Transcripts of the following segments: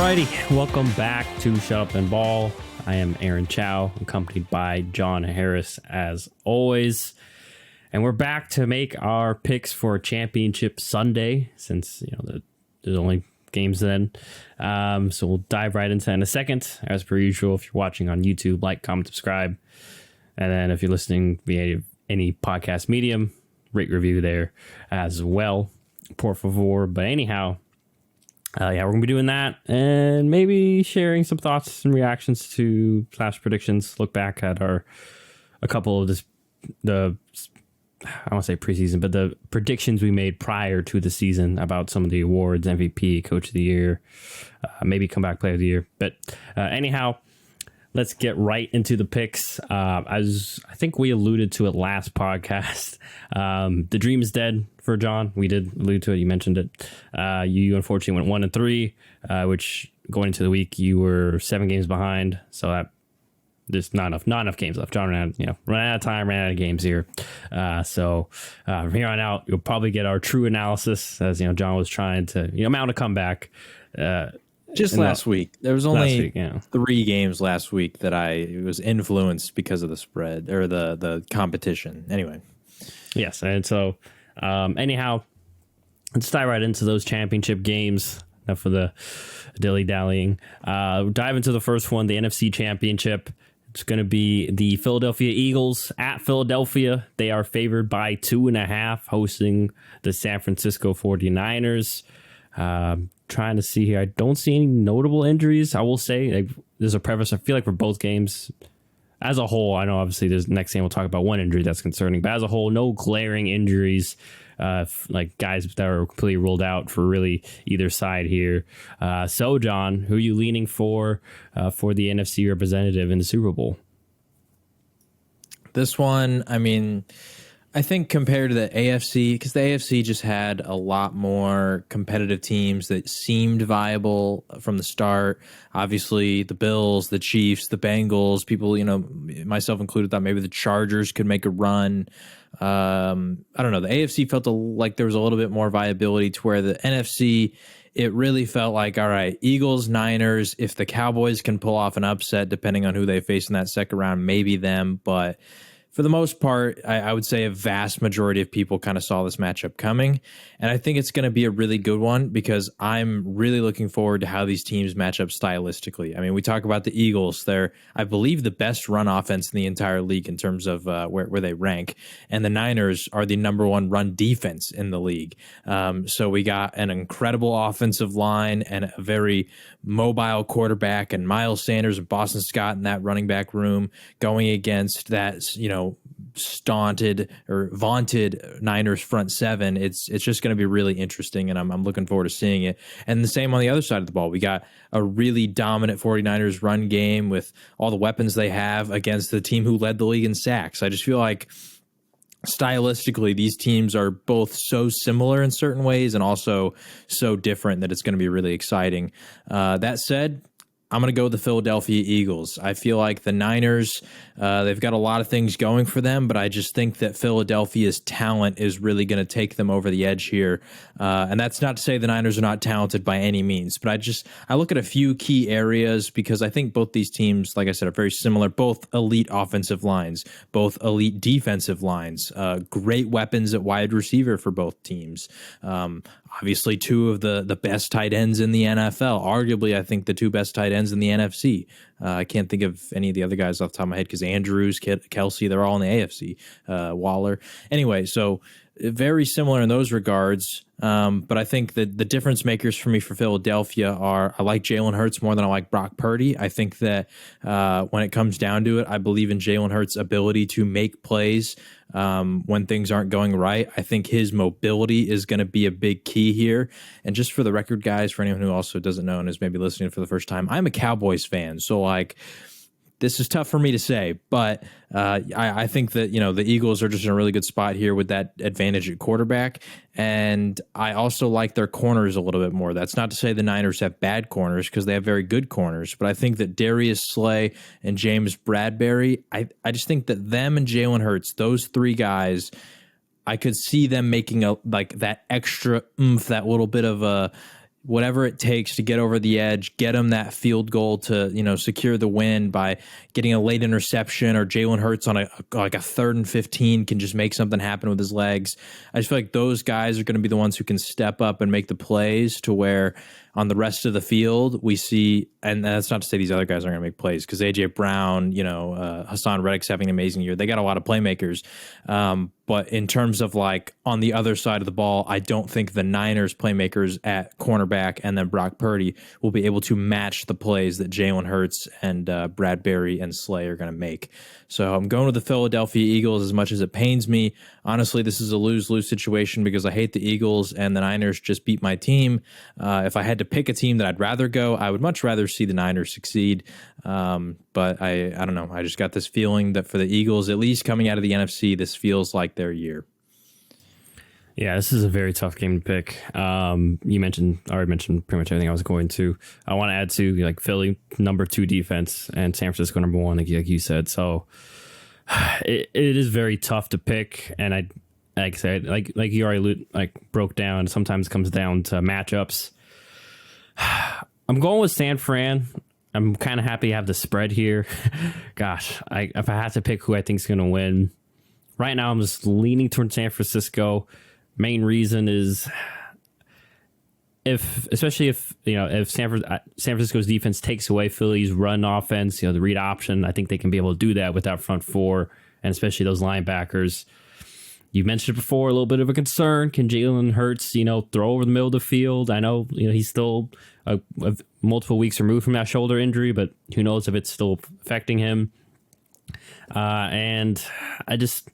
Alrighty, welcome back to Shut Up and Ball. I am Aaron Chow, accompanied by John Harris as always. And we're back to make our picks for Championship Sunday, since there's only games then. So we'll dive right into that in a second. As per usual, if you're watching on YouTube, like, comment, subscribe. And then if you're listening via any podcast medium, rate, review there as well, por favor. But anyhow, we're going to be doing that and maybe sharing some thoughts and reactions to / predictions. Look back at a couple of I don't want to say preseason, but the predictions we made prior to the season about some of the awards, MVP, Coach of the Year, maybe Comeback Player of the Year. But anyhow, let's get right into the picks. As I think we alluded to it last podcast, the dream is dead for John. We did allude to it. You mentioned it. You unfortunately went 1-3, which going into the week you were 7 games behind. So that there's not enough games left. John ran out of time, ran out of games here. So from here on out, you'll probably get our true analysis as John was trying to mount a comeback. Just last week. There was only 3 games last week that I was influenced because of the spread or the competition. Anyway. Yes. And so, anyhow, let's dive right into those championship games. Enough for the dilly-dallying. Dive into the first one, the NFC Championship. It's going to be the Philadelphia Eagles at Philadelphia. They are favored by 2.5, hosting the San Francisco 49ers. Trying to see here. I don't see any notable injuries. I will say there's a preface. I feel like for both games as a whole, I know obviously there's next game we'll talk about one injury that's concerning, but as a whole, no glaring injuries, like guys that are completely ruled out for really either side here. So John, who are you leaning for the NFC representative in the Super Bowl? This one, I think compared to the AFC, because the AFC just had a lot more competitive teams that seemed viable from the start. Obviously, the Bills, the Chiefs, the Bengals, people, myself included, thought maybe the Chargers could make a run. I don't know. The AFC felt like there was a little bit more viability to where the NFC, it really felt like, all right, Eagles, Niners, if the Cowboys can pull off an upset, depending on who they face in that second round, maybe them, but for the most part, I would say a vast majority of people kind of saw this matchup coming. And I think it's going to be a really good one because I'm really looking forward to how these teams match up stylistically. We talk about the Eagles. They're, I believe, the best run offense in the entire league in terms of where they rank. And the Niners are the #1 run defense in the league. So we got an incredible offensive line and a very mobile quarterback and Miles Sanders and Boston Scott in that running back room going against that, staunted or vaunted Niners front seven. It's just going to be really interesting, and I'm looking forward to seeing it. And the same on the other side of the ball. We got a really dominant 49ers run game with all the weapons they have against the team who led the league in sacks. I just feel like stylistically, these teams are both so similar in certain ways and also so different that it's going to be really exciting. That said, I'm going to go with the Philadelphia Eagles. I feel like the Niners, they've got a lot of things going for them, but I just think that Philadelphia's talent is really going to take them over the edge here. And that's not to say the Niners are not talented by any means, but I look at a few key areas because I think both these teams, like I said, are very similar, both elite offensive lines, both elite defensive lines, great weapons at wide receiver for both teams. Obviously, 2 of the best tight ends in the NFL. Arguably, I think the 2 best tight ends in the NFC. I can't think of any of the other guys off the top of my head because Andrews, Kelsey, they're all in the AFC. Waller. Anyway, so very similar in those regards. But I think that the difference makers for me for Philadelphia are I like Jalen Hurts more than I like Brock Purdy. I think that when it comes down to it, I believe in Jalen Hurts' ability to make plays when things aren't going right. I think his mobility is going to be a big key here. And just for the record, guys, for anyone who also doesn't know and is maybe listening for the first time, I'm a Cowboys fan. So this is tough for me to say, but I think that, the Eagles are just in a really good spot here with that advantage at quarterback. And I also like their corners a little bit more. That's not to say the Niners have bad corners because they have very good corners, but I think that Darius Slay and James Bradbury, I just think that them and Jalen Hurts, those 3 guys, I could see them making that extra oomph, that little bit of a whatever it takes to get over the edge, get them that field goal to, secure the win by getting a late interception, or Jalen Hurts on a 3rd and 15 can just make something happen with his legs. I just feel like those guys are going to be the ones who can step up and make the plays to where on the rest of the field we see, and that's not to say these other guys aren't going to make plays, because AJ Brown, Hassan Reddick's having an amazing year. They got a lot of playmakers. But in terms of like on the other side of the ball, I don't think the Niners playmakers at cornerback and then Brock Purdy will be able to match the plays that Jalen Hurts and Bradbury and Slay are going to make. So I'm going with the Philadelphia Eagles, as much as it pains me. Honestly, this is a lose-lose situation because I hate the Eagles and the Niners just beat my team. If I had to pick a team that I'd rather go, I would much rather see the Niners succeed. But I don't know. I just got this feeling that for the Eagles, at least coming out of the NFC, this feels like their year. Yeah, this is a very tough game to pick. I already mentioned pretty much everything I was going to. I want to add to like Philly number 2 defense and San Francisco number 1, like you said. So it is very tough to pick. And like I said, like you already broke down, sometimes comes down to matchups. I'm going with San Fran. I'm kind of happy to have the spread here. Gosh, if I had to pick who I think is going to win, right now I'm just leaning towards San Francisco. Main reason is especially if San Francisco's defense takes away Philly's run offense, the read option, I think they can be able to do that with that front four, and especially those linebackers. You mentioned it before, a little bit of a concern. Can Jalen Hurts, throw over the middle of the field? I know, he's still multiple weeks removed from that shoulder injury, but who knows if it's still affecting him. And I just...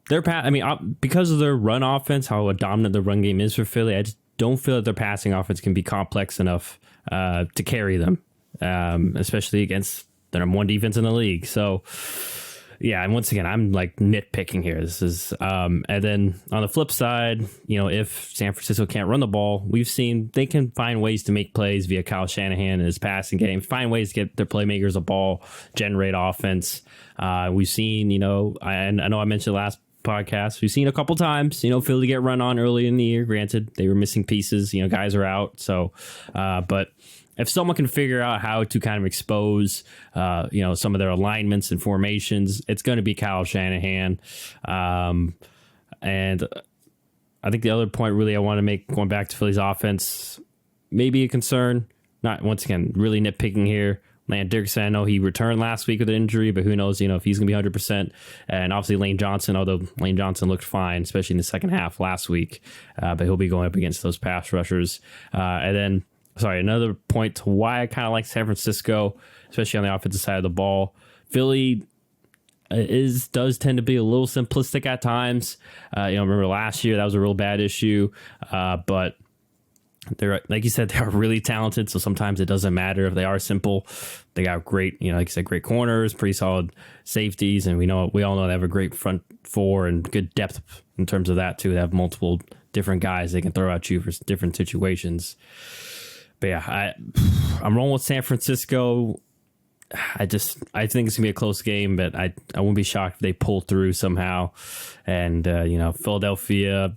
because of their run offense, how dominant the run game is for Philly, I just don't feel that their passing offense can be complex enough to carry them, especially against the number 1 defense in the league. So, yeah, and once again, I'm like nitpicking here. This is, and then on the flip side, if San Francisco can't run the ball, we've seen they can find ways to make plays via Kyle Shanahan and his passing game, find ways to get their playmakers a ball, generate offense. We've seen, I know I mentioned last podcast, we've seen a couple times, Philly get run on early in the year. Granted, they were missing pieces, guys are out. So, but if someone can figure out how to kind of expose, some of their alignments and formations, it's going to be Kyle Shanahan. And I think the other point really I want to make, going back to Philly's offense, maybe a concern, not once again, really nitpicking here. Lane Dixon, I know he returned last week with an injury, but who knows, if he's going to be 100%. And obviously Lane Johnson, although Lane Johnson looked fine, especially in the second half last week, but he'll be going up against those pass rushers. And then, another point to why I kind of like San Francisco, especially on the offensive side of the ball. Philly does tend to be a little simplistic at times. Remember last year, that was a real bad issue, but they're, like you said, they're really talented, so sometimes it doesn't matter if they are simple. They got great, like you said, great corners, pretty solid safeties, and we all know they have a great front four and good depth in terms of that too. They have multiple different guys they can throw at you for different situations. But yeah, I'm rolling with San Francisco. I think it's gonna be a close game, but I wouldn't be shocked if they pull through somehow. And Philadelphia,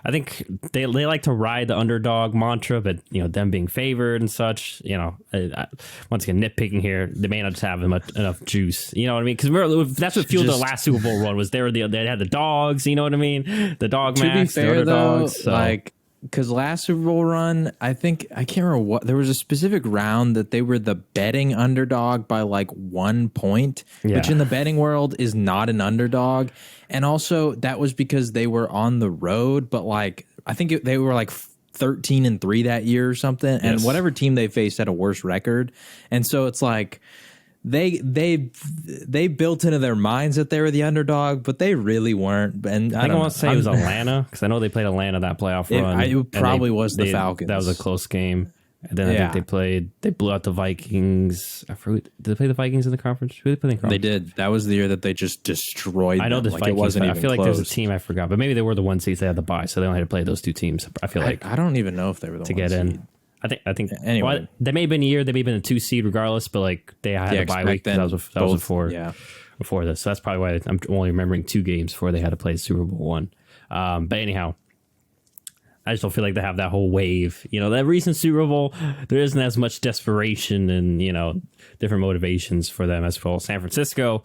I think they like to ride the underdog mantra, but them being favored and such, once again nitpicking here, they may not just have enough juice. You know what I mean? Because that's what fueled the last Super Bowl run, was they had the dogs. You know what I mean? The dog max, the underdogs. So. Because last Super Bowl run, I can't remember what, there was a specific round that they were the betting underdog by like 1 point, which in the betting world is not an underdog. And also that was because they were on the road, but like, I think they were like 13-3 that year or something. Yes. And whatever team they faced had a worse record. And so it's like, they built into their minds that they were the underdog, but they really weren't. And I want to say it was Atlanta, because I know they played Atlanta that playoff run. It probably was the Falcons. That was a close game. And then I think they blew out the Vikings. Did they play the Vikings in the conference? Who did they play in the conference? They did. That was the year that they just destroyed them. I know the Vikings. It wasn't even I feel close. like there's a team I forgot, but maybe they were the 1 seeds. They had the bye, so they only had to play those 2 teams. I feel like I don't even know if they were the to 1 get seed. in. I think anyway, they may have been a year, they may have been a 2 seed regardless, but like they had a bye week. That was before this. So that's probably why I'm only remembering 2 games before they had to play Super Bowl 1. But anyhow, I just don't feel like they have that whole wave. That recent Super Bowl, there isn't as much desperation and, different motivations for them as well. San Francisco,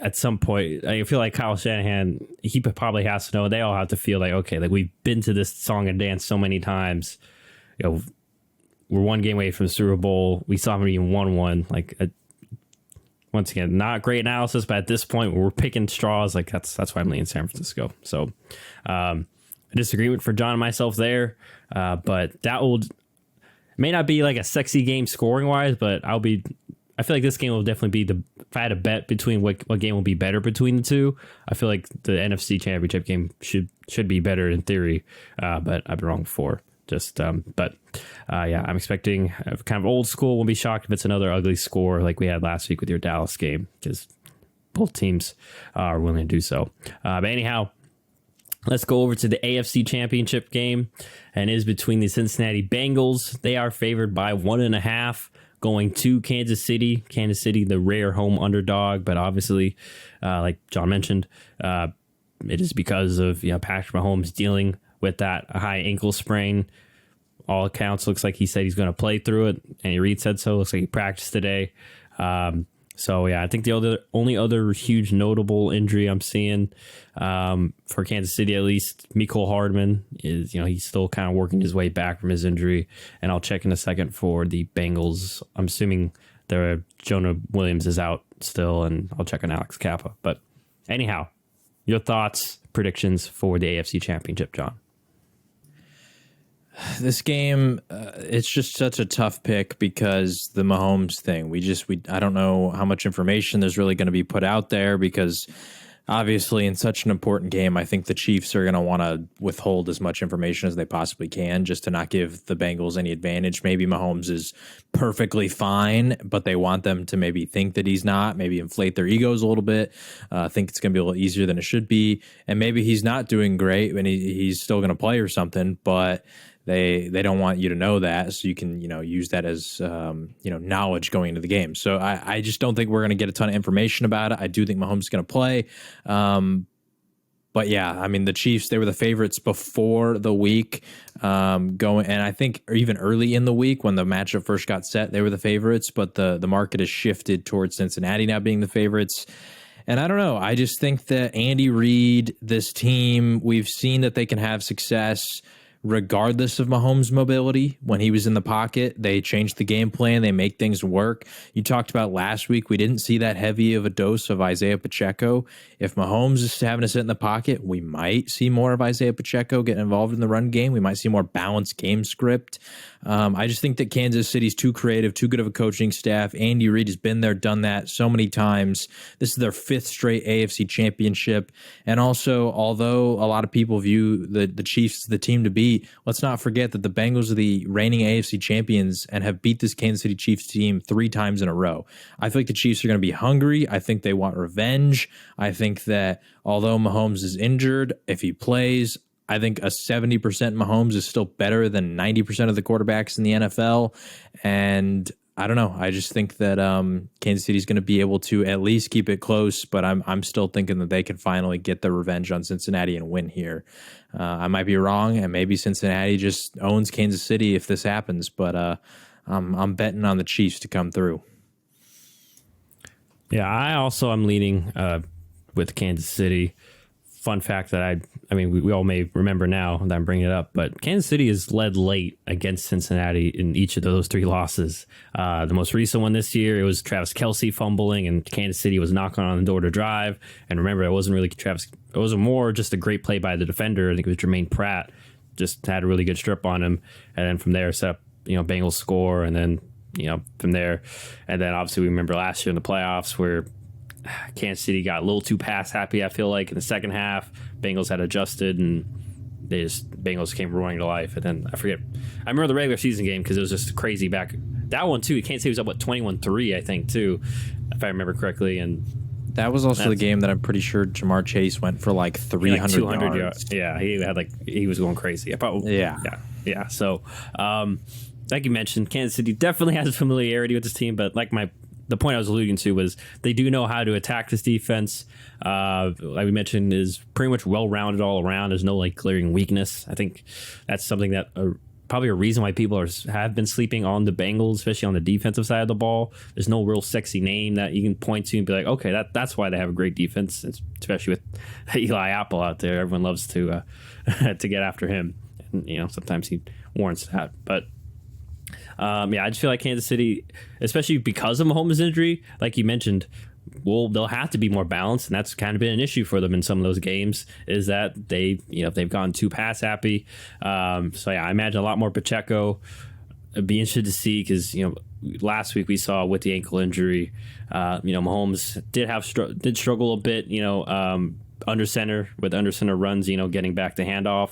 at some point, I feel like Kyle Shanahan, he probably has to know, they all have to feel like, okay, like we've been to this song and dance so many times. We're one game away from the Super Bowl. We still haven't even won one. Once again, not great analysis, but at this point, we're picking straws. Like that's why I'm leaning San Francisco. So, a disagreement for John and myself there, but that may not be like a sexy game scoring wise, but I feel like this game will definitely be if I had a bet between what game will be better between the two, I feel like the NFC Championship game should be better in theory, but I've been wrong before. I'm expecting kind of old school. Won't be shocked if it's another ugly score like we had last week with your Dallas game, because both teams are willing to do so. But anyhow, let's go over to the AFC Championship game, and it is between the Cincinnati Bengals. They are favored by 1.5 going to Kansas City. Kansas City, the rare home underdog, but obviously, like John mentioned, it is because of Patrick Mahomes dealing with that high ankle sprain. All accounts looks like he said he's going to play through it. Andy Reid said so. Looks like he practiced today. I think the only other huge notable injury I'm seeing for Kansas City, at least, Mecole Hardman is, he's still kind of working his way back from his injury. And I'll check in a second for the Bengals. I'm assuming Jonah Williams is out still, and I'll check on Alex Kappa. But anyhow, your thoughts, predictions for the AFC Championship, John? This game, it's just such a tough pick because the Mahomes thing. I don't know how much information there's really going to be put out there, because obviously in such an important game, I think the Chiefs are going to want to withhold as much information as they possibly can just to not give the Bengals any advantage. Maybe Mahomes is perfectly fine, but they want them to maybe think that he's not, maybe inflate their egos a little bit, think it's going to be a little easier than it should be. And maybe he's not doing great and he's still going to play or something, but they don't want you to know that, so you can use that as knowledge going into the game. So I just don't think we're going to get a ton of information about it. I do think Mahomes is going to play, but yeah, I mean the Chiefs, they were the favorites before the week going, and I think even early in the week when the matchup first got set, they were the favorites. But the market has shifted towards Cincinnati now being the favorites. And I don't know. I just think that Andy Reid, this team, we've seen that they can have success regardless of Mahomes' mobility. When he was in the pocket, they changed the game plan. They make things work. You talked about last week, we didn't see that heavy of a dose of Isaiah Pacheco. If Mahomes is having to sit in the pocket, we might see more of Isaiah Pacheco getting involved in the run game. We might see more balanced game script. I just think that Kansas City's too creative, too good of a coaching staff. Andy Reid has been there, done that so many times. This is their 5th straight AFC championship. And also, although a lot of people view the Chiefs as the team to beat, let's not forget that the Bengals are the reigning AFC champions and have beat this Kansas City Chiefs team 3 times in a row. I feel like the Chiefs are going to be hungry. I think they want revenge. I think that although Mahomes is injured, if he plays, I think a 70% Mahomes is still better than 90% of the quarterbacks in the NFL. And I don't know. I just think that Kansas City is going to be able to at least keep it close, but I'm still thinking that they can finally get their revenge on Cincinnati and win here. I might be wrong, and maybe Cincinnati just owns Kansas City if this happens, but I'm betting on the Chiefs to come through. Yeah, I also am leaning with Kansas City. Fun fact that we all may remember now that I'm bringing it up, but Kansas City has led late against Cincinnati in each of those 3 losses. The most recent one this year, it was Travis Kelce fumbling, and Kansas City was knocking on the door to drive. And remember, it wasn't really Travis. It was more just a great play by the defender. I think it was Jermaine Pratt. Just had a really good strip on him, and then from there set up Bengals score, and then from there, and then obviously we remember last year in the playoffs where Kansas City got a little too pass happy, I feel like, in the second half. Bengals had adjusted, and Bengals came roaring to life. And then I remember the regular season game because it was just crazy back. That one, too, Kansas City was up, 21-3, I think, too, if I remember correctly. And that was also the game that I'm pretty sure Jamar Chase went for 300 200 yards. Yeah, he was going crazy. So, like you mentioned, Kansas City definitely has familiarity with this team, but like my the point I was alluding to was they do know how to attack this defense. Like we mentioned, is pretty much well rounded all around. There's no like glaring weakness. I think that's something that probably a reason why people have been sleeping on the Bengals, especially on the defensive side of the ball. There's no real sexy name that you can point to and be like, okay, that's why they have a great defense, especially with Eli Apple out there. Everyone loves to to get after him. And, sometimes he warrants that. But I just feel like Kansas City, especially because of Mahomes' injury, like you mentioned, they'll have to be more balanced, and that's kind of been an issue for them in some of those games. Is that they've gone too pass happy. I imagine a lot more Pacheco. It'd be interested to see because last week we saw with the ankle injury, Mahomes did struggle a bit. Under center runs, getting back the handoff.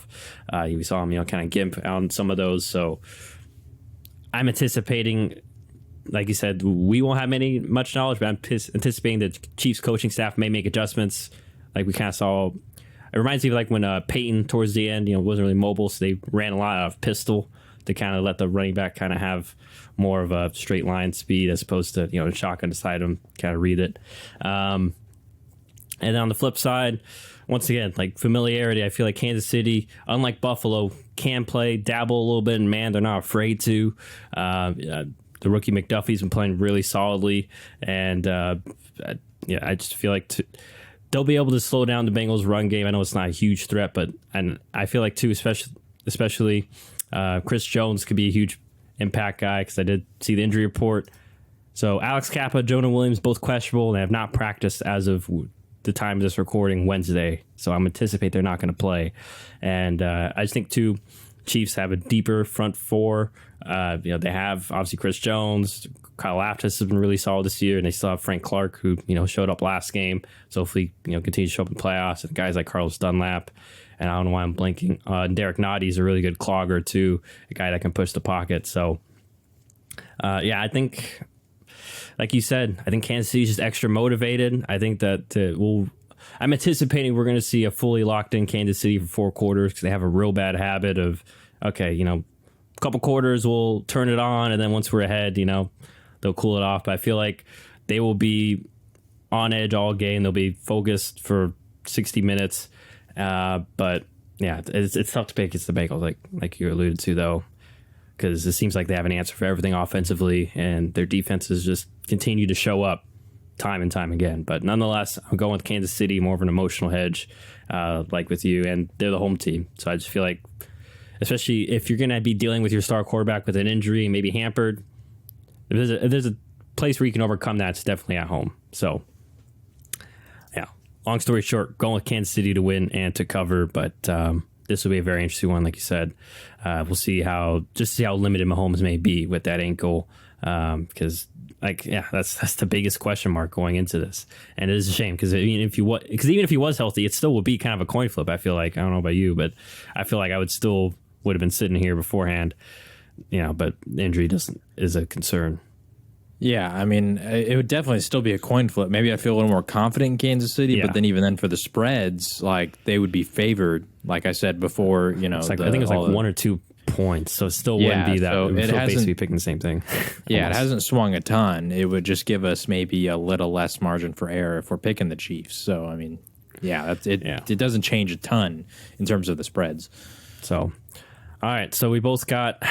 We saw him, kind of gimp on some of those. So I'm anticipating, like you said, we won't have much knowledge, but I'm anticipating the Chiefs coaching staff may make adjustments. Like we kind of saw, it reminds me of like when Peyton towards the end, wasn't really mobile, so they ran a lot of pistol to kind of let the running back kind of have more of a straight line speed as opposed to shotgun beside him, kind of read it. And on the flip side, once again, like familiarity, I feel like Kansas City, unlike Buffalo, can dabble a little bit in man. They're not afraid to. The rookie McDuffie's been playing really solidly, and I just feel like they'll be able to slow down the Bengals' run game. I know it's not a huge threat, and I feel like too, especially Chris Jones could be a huge impact guy because I did see the injury report. So Alex Kappa, Jonah Williams, both questionable, and have not practiced as of the time of this recording, Wednesday. So I'm anticipate they're not going to play. And I just think, too, Chiefs have a deeper front four. They have, obviously, Chris Jones. Kyle Aftis has been really solid this year, and they still have Frank Clark, who, showed up last game. So hopefully, continue to show up in playoffs. And guys like Carlos Dunlap, and I don't know why I'm blinking. Derek Noddy is a really good clogger, too, a guy that can push the pocket. So, I think, like you said, I think Kansas City is just extra motivated. I think that I'm anticipating we're going to see a fully locked in Kansas City for 4 quarters because they have a real bad habit of, a couple quarters we'll turn it on, and then once we're ahead, they'll cool it off. But I feel like they will be on edge all game. They'll be focused for 60 minutes. But yeah, it's tough to pick against the Bengals, like you alluded to, though, because it seems like they have an answer for everything offensively, and their defenses just continue to show up time and time again. But nonetheless, I'm going with Kansas City, more of an emotional hedge, like with you, and they're the home team. So I just feel like, especially if you're going to be dealing with your star quarterback with an injury and maybe hampered, if there's a place where you can overcome that, it's definitely at home. So, yeah, long story short, going with Kansas City to win and to cover, but this will be a very interesting one, like you said. We'll see how limited Mahomes may be with that ankle, because that's the biggest question mark going into this, and it is a shame because even if he was healthy, it still would be kind of a coin flip. I feel like, I don't know about you, but I feel like I would have been sitting here beforehand, but the injury is a concern. Yeah, I mean, it would definitely still be a coin flip. Maybe I feel a little more confident in Kansas City, but then even then for the spreads, like they would be favored. Like I said before, it's like, I think it's like 1 or 2 points, so it still wouldn't be that. So it hasn't basically picking the same thing. Yeah, it hasn't swung a ton. It would just give us maybe a little less margin for error if we're picking the Chiefs. So I mean, it doesn't change a ton in terms of the spreads. So, all right, so we both got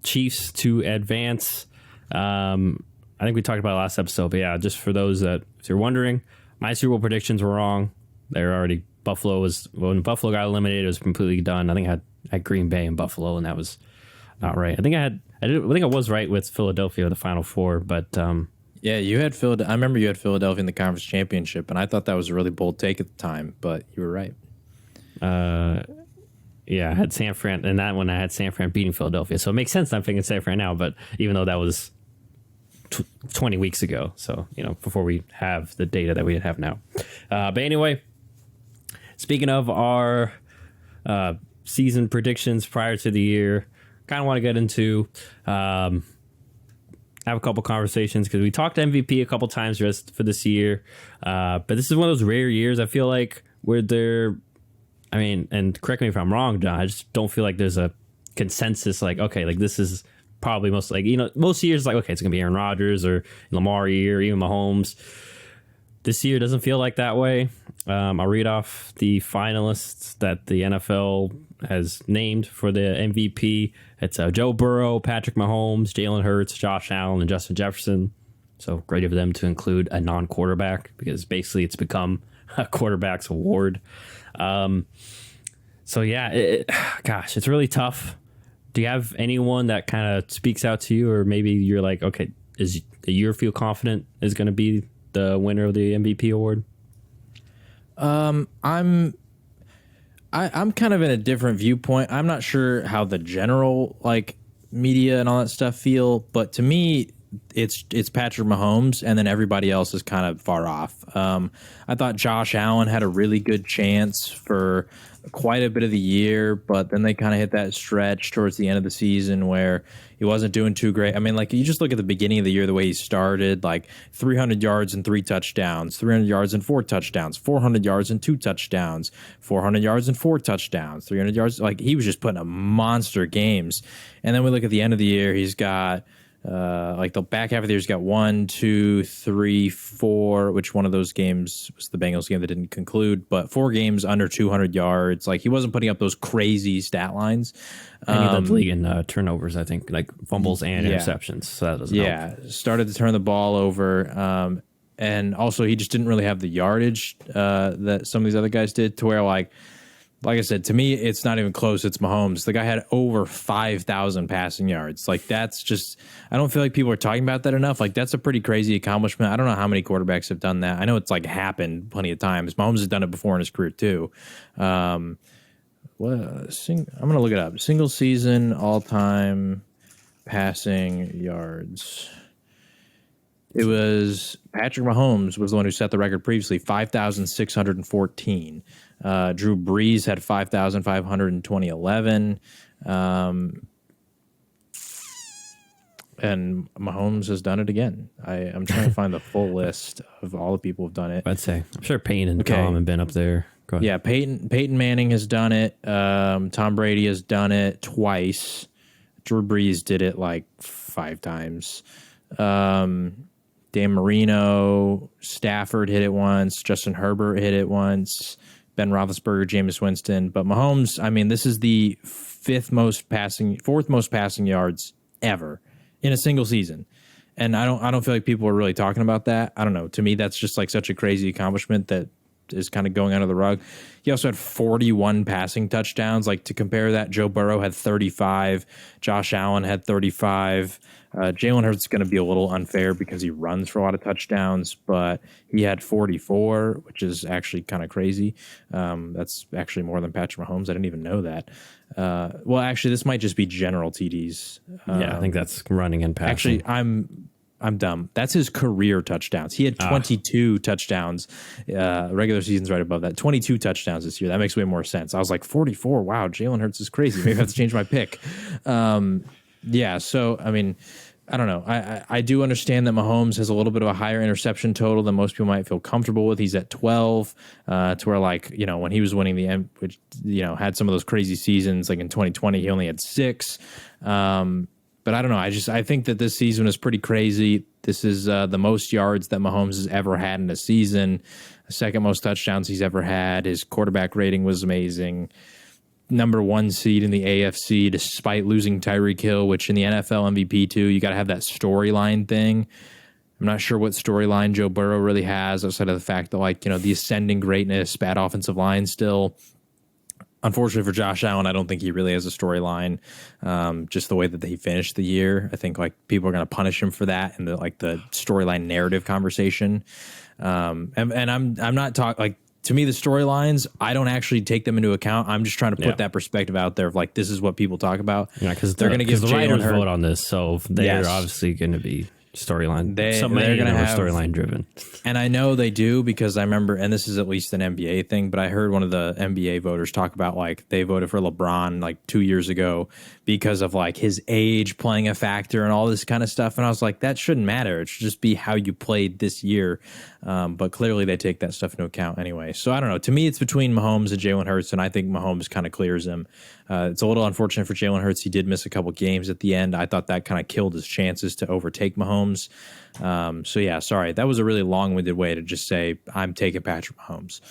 Chiefs to advance. I think we talked about it last episode, but yeah, just for those that, if you're wondering, my Super Bowl predictions were wrong. They were already, when Buffalo got eliminated, it was completely done. I think I had Green Bay and Buffalo, and that was not right. I think I was right with Philadelphia, the Final Four, but yeah, you had Philadelphia. I remember you had Philadelphia in the conference championship, and I thought that was a really bold take at the time, but you were right. Yeah, I had San Fran, and that one I had San Fran beating Philadelphia, so it makes sense I'm thinking San Fran now, but even though that was 20 weeks ago, so before we have the data that we have now. But anyway, speaking of our season predictions prior to the year, kind of want to get into have a couple conversations because we talked MVP a couple times just for this year, but this is one of those rare years I feel like where and correct me if I'm wrong, John, I just don't feel like there's a consensus like, okay, like this is probably most like, most years like, okay, it's gonna be Aaron Rodgers or Lamar year or even Mahomes. This year doesn't feel like that way. I'll read off the finalists that the NFL has named for the MVP. It's Joe Burrow, Patrick Mahomes, Jalen Hurts, Josh Allen, and Justin Jefferson. So great of them to include a non-quarterback because basically it's become a quarterback's award. So yeah, gosh, it's really tough. Do you have anyone that kind of speaks out to you, or maybe you're like, okay, is you feel confident is going to be the winner of the MVP award? I'm kind of in a different viewpoint. I'm not sure how the general like media and all that stuff feel, but to me, it's Patrick Mahomes, and then everybody else is kind of far off. I thought Josh Allen had a really good chance for quite a bit of the year, but then they kind of hit that stretch towards the end of the season where he wasn't doing too great. I mean, like, you just look at the beginning of the year, the way he started, like 300 yards and 3 touchdowns, 300 yards and 4 touchdowns, 400 yards and 2 touchdowns, 400 yards and 4 touchdowns, 300 yards. Like, he was just putting up monster games. And then we look at the end of the year, he's got like the back half of the year, he's got 1, 2, 3, 4. Which one of those games was the Bengals game that didn't conclude? But 4 games under 200 yards. Like, he wasn't putting up those crazy stat lines. And he led the league in turnovers, I think, like fumbles and interceptions. So that doesn't help. Started to turn the ball over. And also, he just didn't really have the yardage that some of these other guys did, to where, like I said, to me, it's not even close. It's Mahomes. The guy had over 5,000 passing yards. Like, that's just, I don't feel like people are talking about that enough. Like, that's a pretty crazy accomplishment. I don't know how many quarterbacks have done that. I know it's like happened plenty of times. Mahomes has done it before in his career too. I'm going to look it up. Single season all-time passing yards. It was Patrick Mahomes was the one who set the record previously, 5,614. Drew Brees had 5,500 in 2011. And Mahomes has done it again. I'm trying to find the full list of all the people who've done it. I'd say, I'm sure Payne and Tom have been up there. Go ahead. Yeah, Peyton Manning has done it. Tom Brady has done it twice. Drew Brees did it like 5 times. Dan Marino, Stafford hit it once. Justin Herbert hit it once. Ben Roethlisberger, Jameis Winston. But Mahomes, I mean, this is the 4th most passing yards ever in a single season. And I don't feel like people are really talking about that. I don't know. To me, that's just like such a crazy accomplishment that is kind of going under the rug. He also had 41 passing touchdowns. Like, to compare that, Joe Burrow had 35. Josh Allen had 35. Jalen Hurts is going to be a little unfair because he runs for a lot of touchdowns, but he had 44, which is actually kind of crazy. That's actually more than Patrick Mahomes. I didn't even know that. Well, actually, this might just be general TDs. I think that's running and passing. Actually, I'm dumb. That's his career touchdowns. He had 22 touchdowns. Regular season's right above that. 22 touchdowns this year. That makes way more sense. I was like, 44. Wow, Jalen Hurts is crazy. Maybe I have to change my pick. Yeah, so, I mean, I don't know. I do understand that Mahomes has a little bit of a higher interception total than most people might feel comfortable with. He's at 12, to where, like, when he was winning the M, which, had some of those crazy seasons, like in 2020, he only had 6. But I don't know. I think that this season is pretty crazy. This is the most yards that Mahomes has ever had in a season. The 2nd most touchdowns he's ever had. His quarterback rating was amazing. Number 1 seed in the AFC, despite losing Tyreek Hill, which in the NFL MVP too, you got to have that storyline thing. I'm not sure what storyline Joe Burrow really has outside of the fact that, like, the ascending greatness, bad offensive line still. Unfortunately for Josh Allen, I don't think he really has a storyline. Just the way that he finished the year, I think, like, people are going to punish him for that in the storyline narrative conversation. And I'm not talking, like, to me, the storylines, I don't actually take them into account. I'm just trying to put that perspective out there of, like, this is what people talk about. Yeah, because they're going to give the writers vote on this, so they're obviously going to be storyline. They're Many going to have storyline driven. And I know they do because I remember, and this is at least an NBA thing, but I heard one of the NBA voters talk about like they voted for LeBron like 2 years ago because of like his age playing a factor and all this kind of stuff. And I was like, that shouldn't matter. It should just be how you played this year. But clearly they take that stuff into account anyway. So I don't know. To me, it's between Mahomes and Jalen Hurts, and I think Mahomes kind of clears him. It's a little unfortunate for Jalen Hurts. He did miss a couple games at the end. I thought that kind of killed his chances to overtake Mahomes. So yeah, sorry. That was a really long-winded way to just say I'm taking Patrick Mahomes.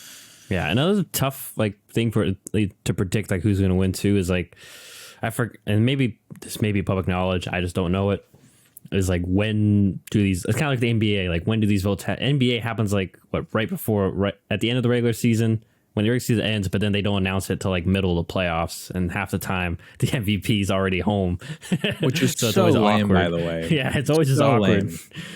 Yeah, another tough like thing for to predict like who's going to win too is like and maybe this may be public knowledge. I just don't know it. Is like when do these? It's kind of like the NBA. Like when do these votes? NBA happens like right at the end of the regular season. When the regular season ends, but then they don't announce it till like middle of the playoffs, and half the time the MVP is already home, which is so lame, by the way. Yeah, it's always just awkward.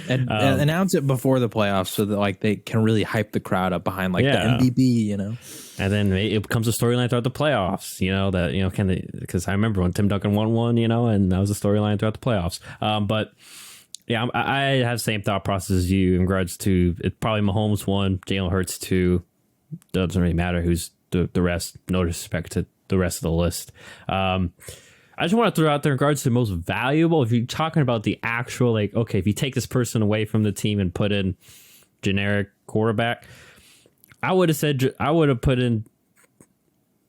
And announce it before the playoffs so that like they can really hype the crowd up behind like the MVP, you know. And then it becomes a storyline throughout the playoffs, you know, that, you know, because I remember when Tim Duncan won one, you know, and that was a storyline throughout the playoffs. But yeah, I have the same thought process as you in regards to it. Probably Mahomes 1, Jalen Hurts 2. Doesn't really matter who's the rest. No disrespect to the rest of the list. I just want to throw out there in regards to the most valuable. If you're talking about the actual, like, okay, if you take this person away from the team and put in generic quarterback, I would have put in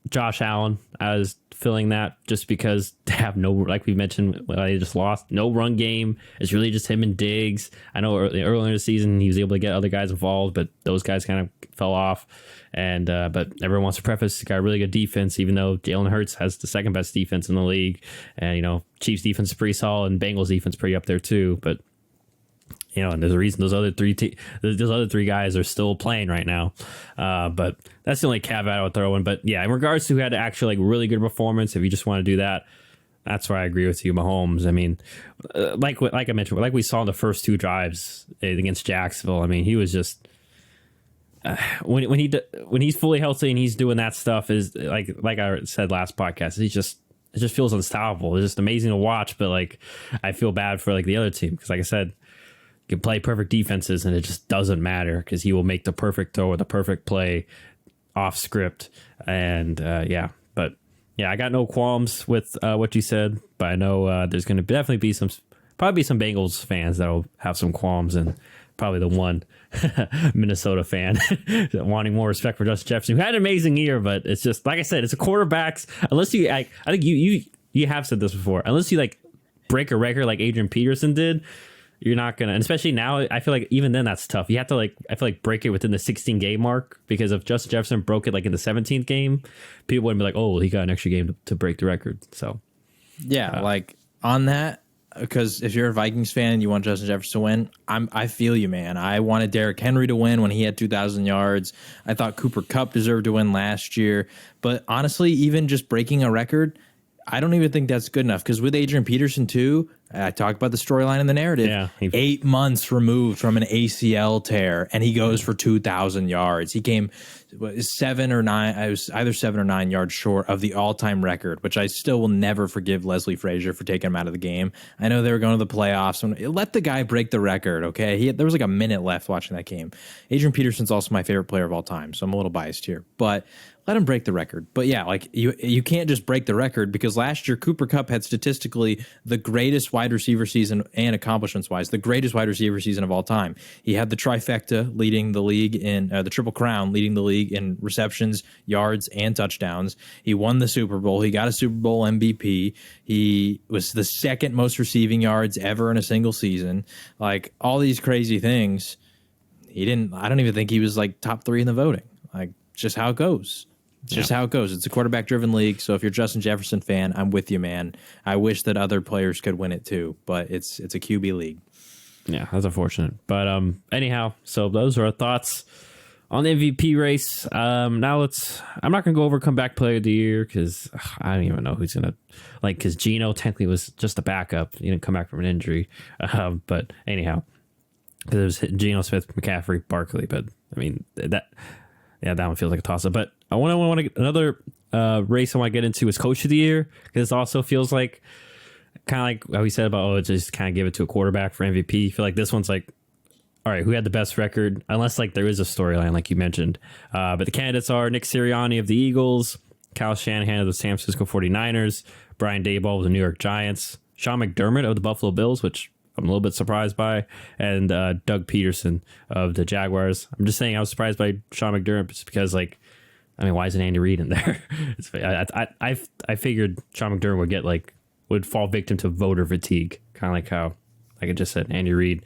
Josh Allen as filling that, just because they have no, like we mentioned, they just lost, no run game. It's really just him and Diggs. I know earlier in the season he was able to get other guys involved, but those guys kind of fell off. And but everyone wants to preface, he's got a really good defense, even though Jalen Hurts has the second best defense in the league. And, you know, Chiefs defense is pretty solid and Bengals defense pretty up there too. But, you know, and there's a reason those other three guys are still playing right now. But that's the only caveat I would throw in. But yeah, in regards to who had actually like really good performance, if you just want to do that, that's where I agree with you, Mahomes. I mean, like I mentioned, like we saw in the first 2 drives against Jacksonville. I mean, he was just when he's fully healthy and he's doing that stuff, is like I said last podcast, it just feels unstoppable. It's just amazing to watch. But like, I feel bad for like the other team because, like I said, can play perfect defenses and it just doesn't matter because he will make the perfect throw or the perfect play off script. And yeah, but yeah, I got no qualms with what you said, but I know there's going to definitely be some Bengals fans that'll have some qualms, and probably the one Minnesota fan wanting more respect for Justin Jefferson, who had an amazing year. But it's just, like I said, it's a quarterbacks, unless you, I think you have said this before, unless you like break a record like Adrian Peterson did, you're not gonna, and especially now, I feel like even then that's tough. You have to I feel like break it within the 16 game mark, because if Justin Jefferson broke it like in the 17th game, people wouldn't be like, oh, well, he got an extra game to break the record. So yeah, like on that, because if you're a Vikings fan and you want Justin Jefferson to win, I feel you, man. I wanted Derrick Henry to win when he had 2,000 yards. I thought Cooper Kupp deserved to win last year, but honestly, even just breaking a record, I don't even think that's good enough, because with Adrian Peterson too, I talked about the storyline and the narrative. Yeah, 8 months removed from an ACL tear, and he goes for 2,000 yards. He came 7 or 9. I was either 7 or 9 yards short of the all-time record, which I still will never forgive Leslie Frazier for taking him out of the game. I know they were going to the playoffs. Let the guy break the record, okay? There was like a minute left watching that game. Adrian Peterson's also my favorite player of all time, so I'm a little biased here, but let him break the record. But yeah, like you can't just break the record, because last year Cooper Kupp had statistically the greatest wide receiver season, and accomplishments-wise, the greatest wide receiver season of all time. He had the trifecta leading the league in the Triple Crown leading the league in receptions, yards, and touchdowns. He won the Super Bowl. He got a Super Bowl MVP. He was the second most receiving yards ever in a single season. Like, all these crazy things. I don't even think he was like top 3 in the voting. Like, just how it goes. It's just how it goes. It's a quarterback-driven league, so if you're a Justin Jefferson fan, I'm with you, man. I wish that other players could win it too, but it's a QB league. Yeah, that's unfortunate. But anyhow, so those are our thoughts on the MVP race. Now I'm not going to go over comeback player of the year, because I don't even know who's going to, because Geno technically was just a backup. He didn't come back from an injury. But anyhow, because it was Geno Smith, McCaffrey, Barkley. But I mean, that one feels like a toss-up. But I want to another race I want to get into is Coach of the Year, because it also feels like kind of like how we said about, just kind of give it to a quarterback for MVP. I feel like this one's like, all right, who had the best record? Unless like there is a storyline, like you mentioned. But the candidates are Nick Sirianni of the Eagles, Kyle Shanahan of the San Francisco 49ers, Brian Daboll of the New York Giants, Sean McDermott of the Buffalo Bills, which I'm a little bit surprised by, and Doug Peterson of the Jaguars. I'm just saying I was surprised by Sean McDermott just because, like, I mean, why isn't Andy Reid in there? I figured Sean McDermott would fall victim to voter fatigue, kind of like how, like I just said, Andy Reid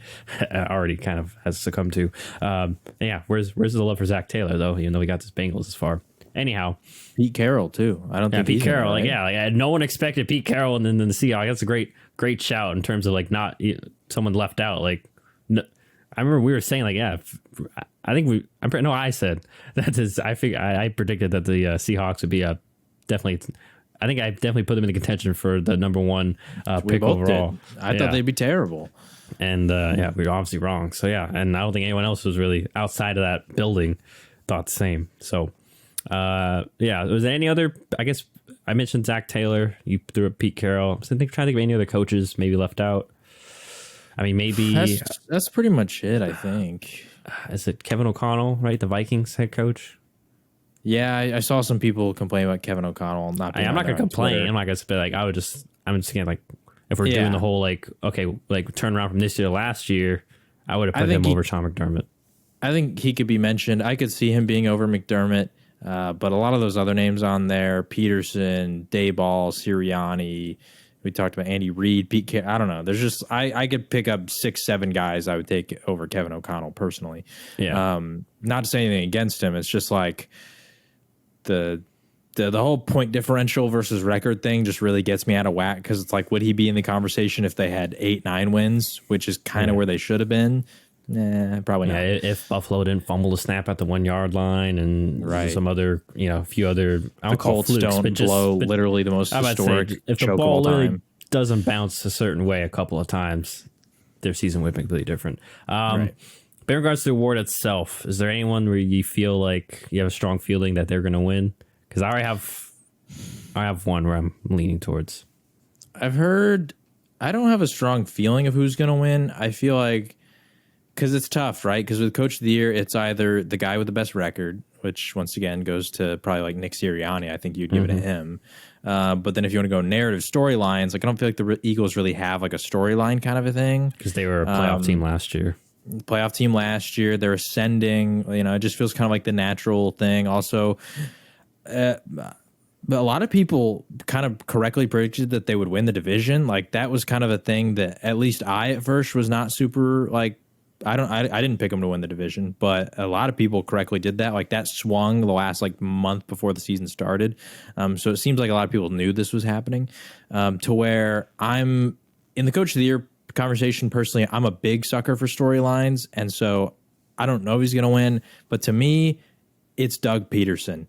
already kind of has succumbed to. Yeah, where's the love for Zach Taylor though? Even though we got this Bengals as far. Anyhow, Pete Carroll too. I don't think Pete Carroll. Right? Like no one expected Pete Carroll, and then the Seahawks. That's a great shout in terms of like not someone left out. Like no, I remember we were saying like I said that is I predicted that the Seahawks would be definitely. I think I definitely put them in the contention for the number one pick overall. I thought they'd be terrible. And we were obviously wrong. So yeah, and I don't think anyone else was really outside of that building thought the same. So was there any other? I guess I mentioned Zach Taylor. You threw up Pete Carroll. I'm trying to think of any other coaches maybe left out. I mean, maybe that's pretty much it. I think is it Kevin O'Connell, right? The Vikings head coach. Yeah, I saw some people complain about Kevin O'Connell not being. I'm not gonna complain. I'm not gonna say like I'm just gonna like if we're doing the whole like turn around from this year to last year, I would have put him over Sean McDermott. I think he could be mentioned. I could see him being over McDermott, but a lot of those other names on there, Peterson, Daboll, Sirianni. We talked about Andy Reid, Pete. I don't know. There's just I could pick up 6-7 guys I would take over Kevin O'Connell personally. Yeah. Not to say anything against him. It's just like the whole point differential versus record thing just really gets me out of whack because it's like, would he be in the conversation if they had 8-9 wins, which is kind of where they should have been? Nah, probably not. If Buffalo didn't fumble the snap at the 1 yard line and some other, a few other, the Colts don't blow literally the most historic if the ball literally doesn't bounce a certain way a couple of times, their season would be completely different. Right. But in regards to the award itself, is there anyone where you feel like you have a strong feeling that they're going to win? Because I have one where I'm leaning towards. I've heard, I don't have a strong feeling of who's going to win. I feel like, because it's tough, right? Because with Coach of the Year, it's either the guy with the best record, which once again goes to probably like Nick Sirianni. I think you'd give it to him. But then if you want to go narrative storylines, like I don't feel like the Eagles really have like a storyline kind of a thing. Because they were a playoff team last year. They're ascending. It just feels kind of like the natural thing. Also, but a lot of people kind of correctly predicted that they would win the division. Like that was kind of a thing that at least I at first was not super like. I didn't pick them to win the division, but a lot of people correctly did that. Like that swung the last like month before the season started. So it seems like a lot of people knew this was happening. To where I'm in the Coach of the Year conversation personally, I'm a big sucker for storylines, and so I don't know if he's going to win. But to me, it's Doug Peterson.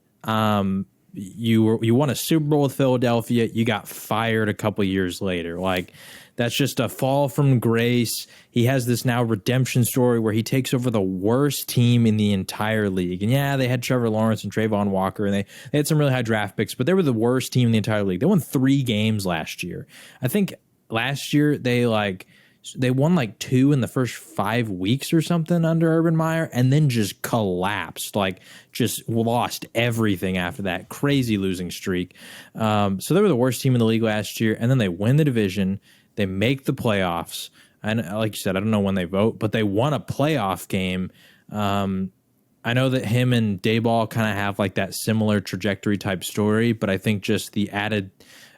You won a Super Bowl with Philadelphia. You got fired a couple years later. Like that's just a fall from grace. He has this now redemption story where he takes over the worst team in the entire league. And yeah, they had Trevor Lawrence and Trayvon Walker, and they had some really high draft picks, but they were the worst team in the entire league. They won 3 games last year. I think last year they won like 2 in the first 5 weeks or something under Urban Meyer, and then just collapsed, like just lost everything after that crazy losing streak. So they were the worst team in the league last year, and then they win the division. They make the playoffs. And like you said, I don't know when they vote, but they won a playoff game. I know that him and Daboll kind of have like that similar trajectory type story, but I think just the added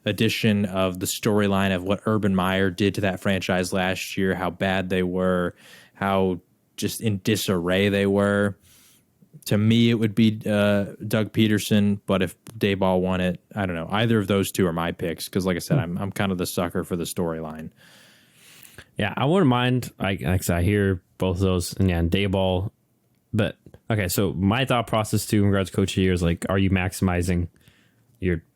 addition of the storyline of what Urban Meyer did to that franchise last year, how bad they were, how just in disarray they were. To me, it would be Doug Peterson, but if Daboll won it, I don't know. Either of those two are my picks because, like I said, I'm kind of the sucker for the storyline. Yeah, I wouldn't mind. I hear both of those, and Daboll. But okay, so my thought process too in regards to Coach of the Year is like, are you maximizing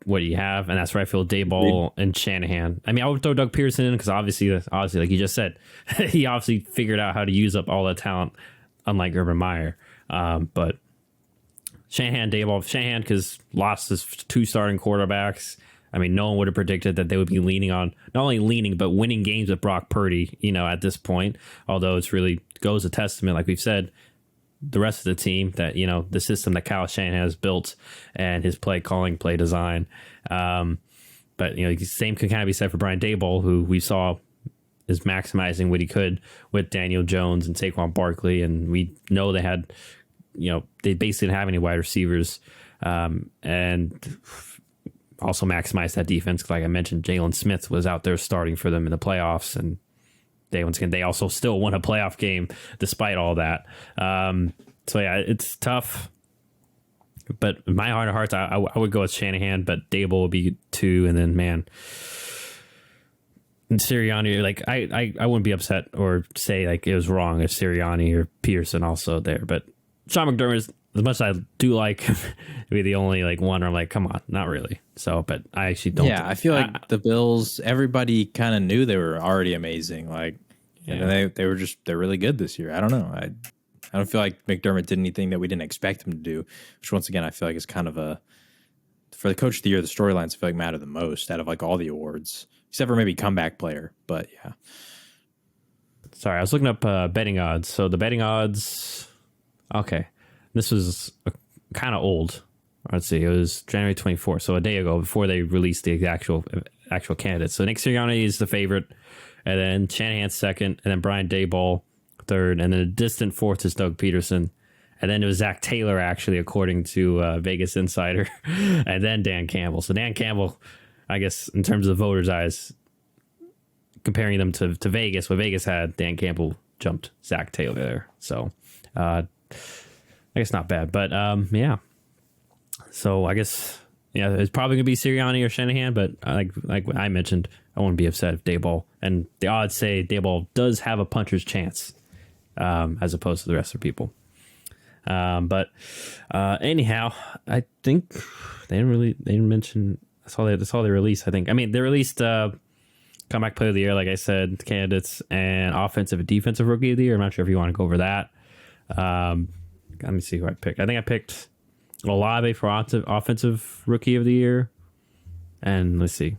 what you have? And that's where I feel Daboll and Shanahan. I mean, I would throw Doug Peterson in because obviously, like you just said, he obviously figured out how to use up all that talent, unlike Urban Meyer. But Shanahan, Daboll, Shanahan because lost his 2 starting quarterbacks. I mean, no one would have predicted that they would be leaning on, not only leaning, but winning games with Brock Purdy, at this point. Although it's really goes a testament, like we've said, the rest of the team that, the system that Kyle Shanahan has built and his play calling, play design. But, the same can kind of be said for Brian Daboll, who we saw is maximizing what he could with Daniel Jones and Saquon Barkley. And we know they had, they basically didn't have any wide receivers. And also maximize that defense. Like I mentioned, Jalen Smith was out there starting for them in the playoffs, and they also still won a playoff game despite all that. So yeah, it's tough. But in my heart of hearts, I would go with Shanahan, but Daboll would be 2, and then and Sirianni, like I wouldn't be upset or say like it was wrong if Sirianni or Peterson also there. But Sean McDermott is, as much as I do like to be the only like one where I'm like, come on, not really. So, but I actually don't. Yeah, I feel like the Bills, everybody kind of knew they were already amazing. Like, they're really good this year. I don't know. I don't feel like McDermott did anything that we didn't expect him to do, which once again, I feel like is kind of for the coach of the year, the storylines I feel like matter the most out of like all the awards, except for maybe comeback player. But yeah. Sorry, I was looking up betting odds. So the betting odds, okay. This was kind of old. Let's see. It was January 24th, so a day ago before they released the actual candidates. So Nick Sirianni is the favorite, and then Shanahan second, and then Brian Daboll third, and then a distant fourth is Doug Peterson, and then it was Zach Taylor actually, according to Vegas Insider, and then Dan Campbell. So Dan Campbell, I guess in terms of the voters' eyes, comparing them to Vegas, what Vegas had, Dan Campbell jumped Zach Taylor there. So. I guess not bad, but yeah. So I guess it's probably gonna be Sirianni or Shanahan, but like I mentioned, I wouldn't be upset if Daboll, and the odds say Daboll does have a puncher's chance, as opposed to the rest of the people. But anyhow, I think they didn't mention. That's all they released. I think. I mean, they released comeback player of the year, like I said, candidates, and offensive and defensive rookie of the year. I'm not sure if you want to go over that. Let me see who I picked. I think I picked Olave for offensive rookie of the year. And let's see.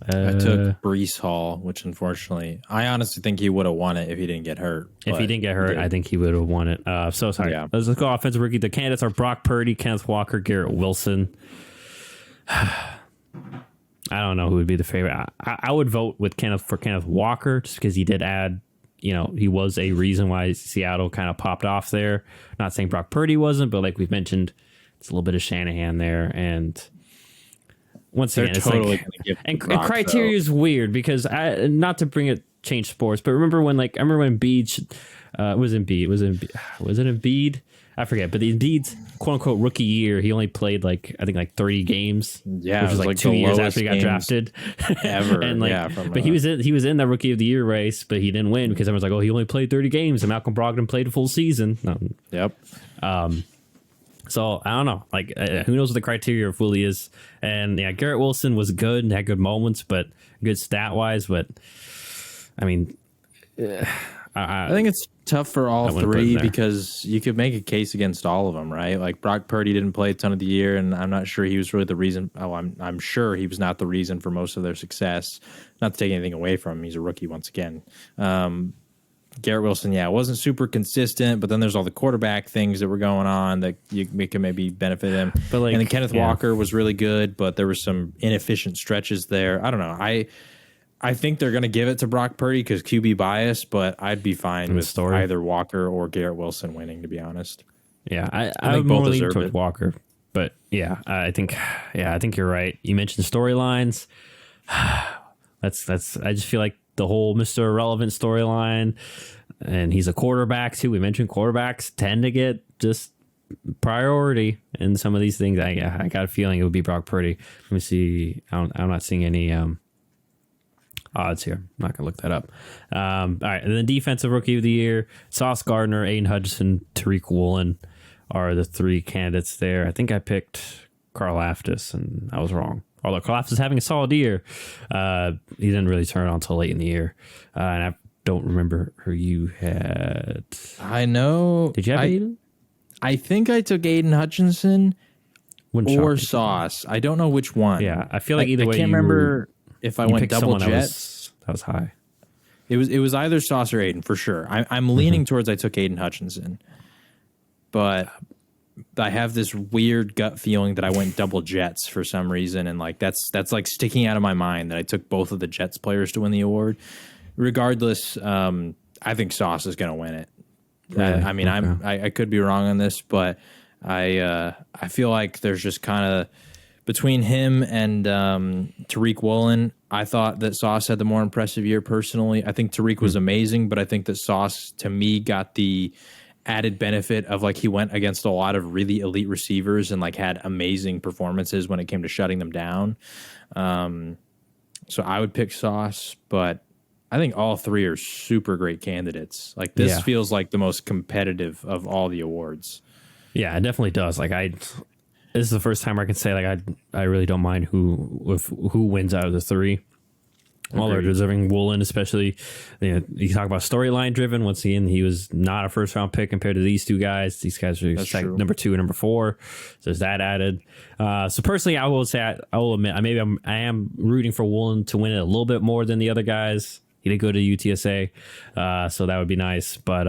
I took Breece Hall, which unfortunately, I honestly think he would have won it if he didn't get hurt. If he didn't get hurt, I think he would have won it. So sorry. Yeah. Let's go offensive rookie. The candidates are Brock Purdy, Kenneth Walker, Garrett Wilson. I don't know who would be the favorite. I would vote with Kenneth Walker just because he did add. He was a reason why Seattle kind of popped off there. Not saying Brock Purdy wasn't, but like we've mentioned, it's a little bit of Shanahan there. And once again, it's totally like, and criteria is weird because not to change sports, but remember when I remember when Embiid was it Embiid? I forget, but the Embiid's quote unquote rookie year, he only played I think 30 games. Yeah, which was like 2 years after he got drafted. Ever. And but he was in the rookie of the year race, but he didn't win because everyone's like, oh, he only played 30 games, and Malcolm Brogdon played a full season. No. Yep. So I don't know. Who knows what the criteria of Willie is? And yeah, Garrett Wilson was good and had good moments, but good stat wise. But I mean, I think it's tough for all three because you could make a case against all of them, right? Like Brock Purdy didn't play a ton of the year, and I'm not sure he was really the reason. Oh, I'm sure he was not the reason for most of their success. Not to take anything away from him, he's a rookie once again. Garrett Wilson, wasn't super consistent, but then there's all the quarterback things that were going on that we can maybe benefit him. But and then Kenneth Walker was really good, but there were some inefficient stretches there. I don't know. I think they're going to give it to Brock Purdy because QB bias, but I'd be fine with either Walker or Garrett Wilson winning, to be honest. Yeah, I would more lean towards Walker, but I think you're right. You mentioned storylines. I just feel like the whole Mr. Irrelevant storyline, and he's a quarterback too. We mentioned quarterbacks tend to get just priority in some of these things. I got a feeling it would be Brock Purdy. Let me see. I'm not seeing any odds here. I'm not gonna look that up. All right, and then defensive rookie of the year, Sauce Gardner, Aiden Hutchinson, Tariq Woolen are the three candidates there. I think I picked Karl Aftis, and I was wrong. Although Karl Aftis is having a solid year, he didn't really turn on until late in the year, and I don't remember who you had. I know. Did you have Aiden? I think I took Aiden Hutchinson. Wouldn't shock or me. Sauce. I don't know which one. Yeah, I feel like either way I can't you remember if I went picked double someone Jets. that was high. It was either Sauce or Aiden for sure. I'm leaning towards I took Aiden Hutchinson, but I have this weird gut feeling that I went double Jets for some reason, and like that's like sticking out of my mind that I took both of the Jets players to win the award. Regardless, I think Sauce is going to win it. Really? I mean, Okay. I could be wrong on this, but I feel like there's just kind of between him and Tariq Woolen. I thought that Sauce had the more impressive year personally. I think Tariq was amazing, but I think that Sauce to me got the added benefit of like he went against a lot of really elite receivers and like had amazing performances when it came to shutting them down. So I would pick Sauce, but I think all three are super great candidates. Like this Yeah. feels like the most competitive of all the awards. Yeah, it definitely does. Like this is the first time I can say like I really don't mind who wins out of the three. All are Agreed. deserving. Woolen, especially, you talk about storyline driven. Once again, he was not a first round pick compared to these two guys. These guys are true. number 2 and number 4. So there's that added. So personally, I will say I will admit I am rooting for Woolen to win it a little bit more than the other guys. He did go to UTSA, so that would be nice. But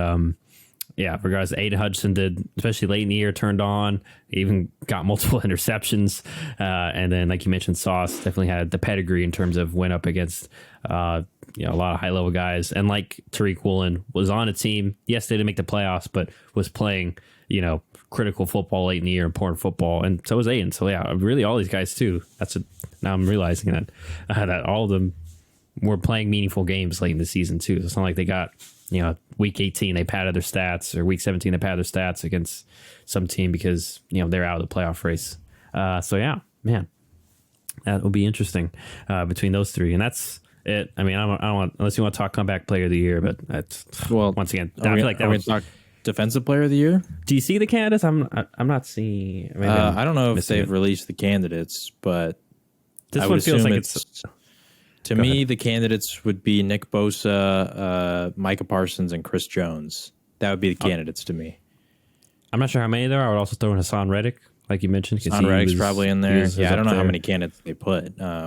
yeah, regardless, Aiden Hudson did, especially late in the year, turned on. He even got multiple interceptions. And then, like you mentioned, Sauce definitely had the pedigree in terms of went up against a lot of high-level guys. And like Tariq Woolen was on a team. Yes, they didn't make the playoffs, but was playing, critical football late in the year, important football. And so was Aiden. So, yeah, really all these guys, too. Now I'm realizing that all of them were playing meaningful games late in the season, too. So it's not like they got... week 18, they padded their stats, or week 17, they padded their stats against some team because, they're out of the playoff race. So, yeah, man, that will be interesting between those three. And that's it. I mean, I don't want, unless you want to talk comeback player of the year, but that's, once again, I feel like that was, talk defensive player of the year. do you see the candidates? I'm not seeing. I don't know if missing they've it. released the candidates, but This I one would feels assume like it's, to Go me, ahead. the candidates would be Nick Bosa, Micah Parsons, and Chris Jones. That would be the candidates to me. I'm not sure how many there are. I would also throw in Hassan Reddick, like you mentioned. 'Cause Hassan he Reddick's was- probably in he there. was Yeah, I up don't know how there. many candidates they put. He'd Yeah, I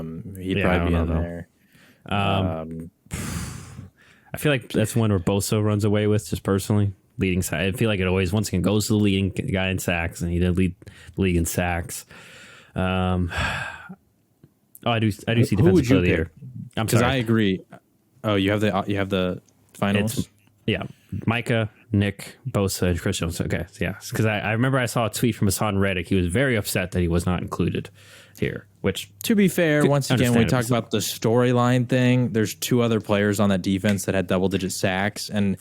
probably be don't in know. there. I feel like that's one where Bosa runs away with, just personally. Leading sack. I feel like it always once again goes to the leading guy in sacks, and he did lead the league in sacks. I do see Who defensive would player you of the year. pick? I'm Because sorry. I agree. Oh, you have the finals. It's yeah, Micah, Nick, Bosa, and Chris Jones. Okay, yeah, because I remember I saw a tweet from Hassan Reddick. He was very upset that he was not included here. Which To be fair, once again, when we talk understandable. about the storyline thing, there's two other players on that defense that had double-digit sacks, and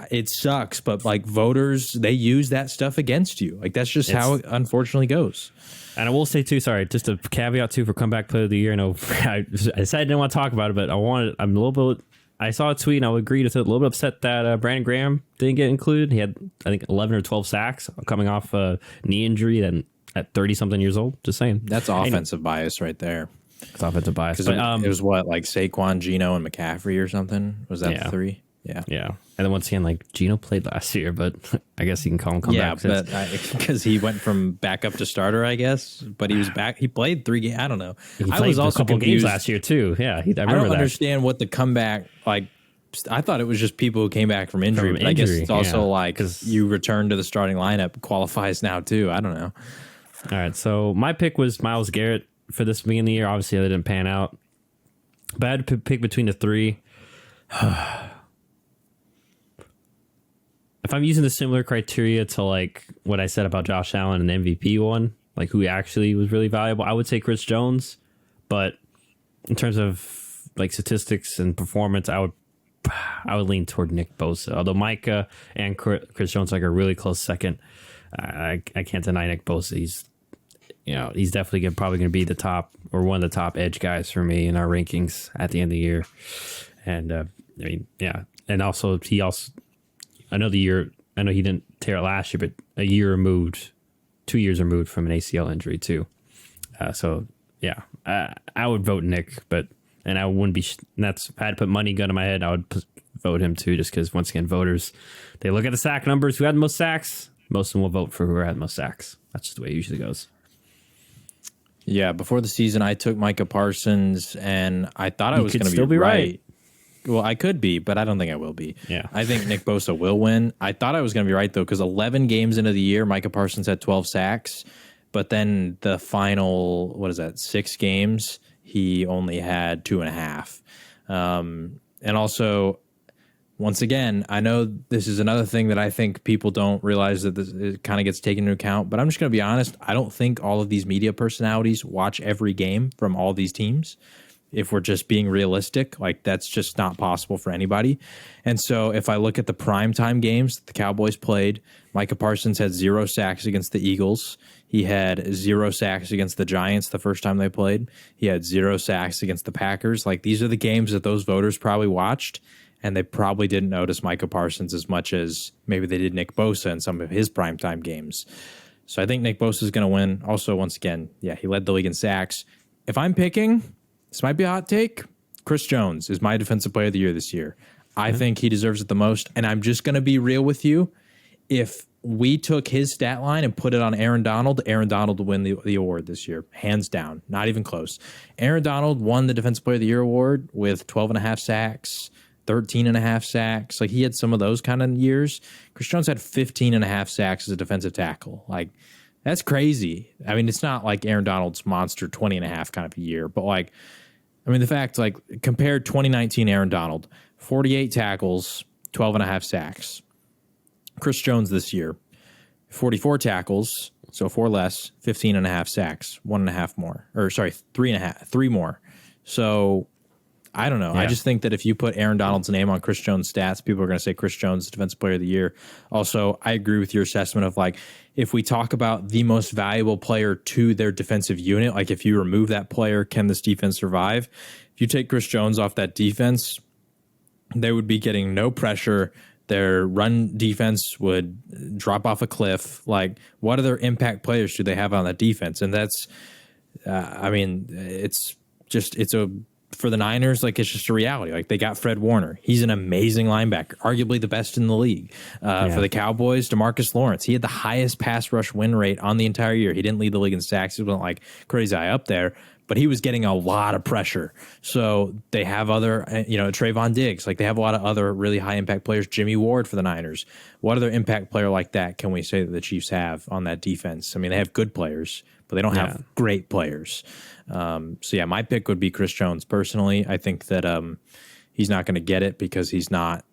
it sucks. But like voters, they use that stuff against you. Like that's just how it unfortunately goes. And I will say too, sorry, just a caveat too for comeback player of the year. I know I said I didn't want to talk about it, but I'm a little bit. I saw a tweet and I would agree with it. A little bit upset that Brandon Graham didn't get included. He had, I think, 11 or 12 sacks coming off a knee injury and at 30 something years old. Just saying, That's offensive bias right there. it's offensive bias. Because But, it was what, like Saquon, Gino, and McCaffrey or something? Was that Yeah. the three? Yeah. yeah, and then once again, like Gino played last year, but I guess you can call him comeback. Yeah, but because he went from backup to starter, I guess. But he was back. He played 3 games. I don't know. he I played was a also couple games confused. last year too. Yeah, I I remember don't that. understand what the comeback like. I thought it was just people who came back from injury. From But I guess injury, it's also yeah, like 'cause- you return to the starting lineup qualifies now too. I don't know. All right, so my pick was Myles Garrett for this beginning of the year. Obviously, that didn't pan out. But I had to pick between the three. If I'm using the similar criteria to like what I said about Josh Allen and the MVP one, like who actually was really valuable, I would say Chris Jones. But in terms of like statistics and performance, I would lean toward Nick Bosa. Although Micah and Chris Jones like a really close second. I can't deny Nick Bosa. He's definitely probably going to be the top or one of the top edge guys for me in our rankings at the end of the year. And I mean, yeah. And also, I know he didn't tear it last year, but 2 years removed from an ACL injury too. So yeah, I would vote Nick, and I wouldn't be, if I had to put money gun in my head, I would vote him too, just because once again, voters, they look at the sack numbers, who had the most sacks. Most of them will vote for who had the most sacks. That's just the way it usually goes. Yeah, before the season, I took Micah Parsons, and I thought I was going to be right. Well, I could be, but I don't think I will be. Yeah. I think Nick Bosa will win. I thought I was going to be right, though, because 11 games into the year, Micah Parsons had 12 sacks. But then the final, 6 games, he only had 2.5. And also, once again, I know this is another thing that I think people don't realize that it kind of gets taken into account. But I'm just going to be honest. I don't think all of these media personalities watch every game from all these teams. If we're just being realistic, like that's just not possible for anybody. And so if I look at the primetime games that the Cowboys played, Micah Parsons had 0 sacks against the Eagles. He had 0 sacks against the Giants the first time they played. He had 0 sacks against the Packers. Like these are the games that those voters probably watched, and they probably didn't notice Micah Parsons as much as maybe they did Nick Bosa in some of his primetime games. So I think Nick Bosa is going to win. Also, once again, yeah, he led the league in sacks. If I'm picking, this might be a hot take, Chris Jones is my defensive player of the year this year. I think he deserves it the most, and I'm just going to be real with you. If we took his stat line and put it on Aaron Donald would win the award this year, hands down, not even close. Aaron Donald won the Defensive Player of the Year award with 12.5 sacks, 13.5 sacks. Like he had some of those kind of years. Chris Jones had 15.5 sacks as a defensive tackle. Like that's crazy. I mean, it's not like Aaron Donald's monster 20.5 kind of a year, but like, I mean, the fact, like, compared 2019 Aaron Donald, 48 tackles, 12.5 sacks. Chris Jones this year, 44 tackles, so 4 less, 15.5 sacks, 1.5 more. Or, sorry, 3 more. So, I don't know. Yeah. I just think that if you put Aaron Donald's name on Chris Jones' stats, people are going to say Chris Jones is Defensive Player of the Year. Also, I agree with your assessment of, like, if we talk about the most valuable player to their defensive unit, like if you remove that player, can this defense survive? If you take Chris Jones off that defense, they would be getting no pressure. Their run defense would drop off a cliff. Like, what other impact players do they have on that defense? And that's, I mean, for the Niners, like it's just a reality. Like they got Fred Warner. He's an amazing linebacker, arguably the best in the league. For the Cowboys, DeMarcus Lawrence. He had the highest pass rush win rate on the entire year. He didn't lead the league in sacks. He wasn't like crazy high up there, but he was getting a lot of pressure. So they have other, Trayvon Diggs. Like they have a lot of other really high impact players. Jimmy Ward for the Niners. What other impact player like that can we say that the Chiefs have on that defense? I mean, they have good players, but they don't have great players. So yeah, my pick would be Chris Jones. Personally, I think that he's not going to get it because he's not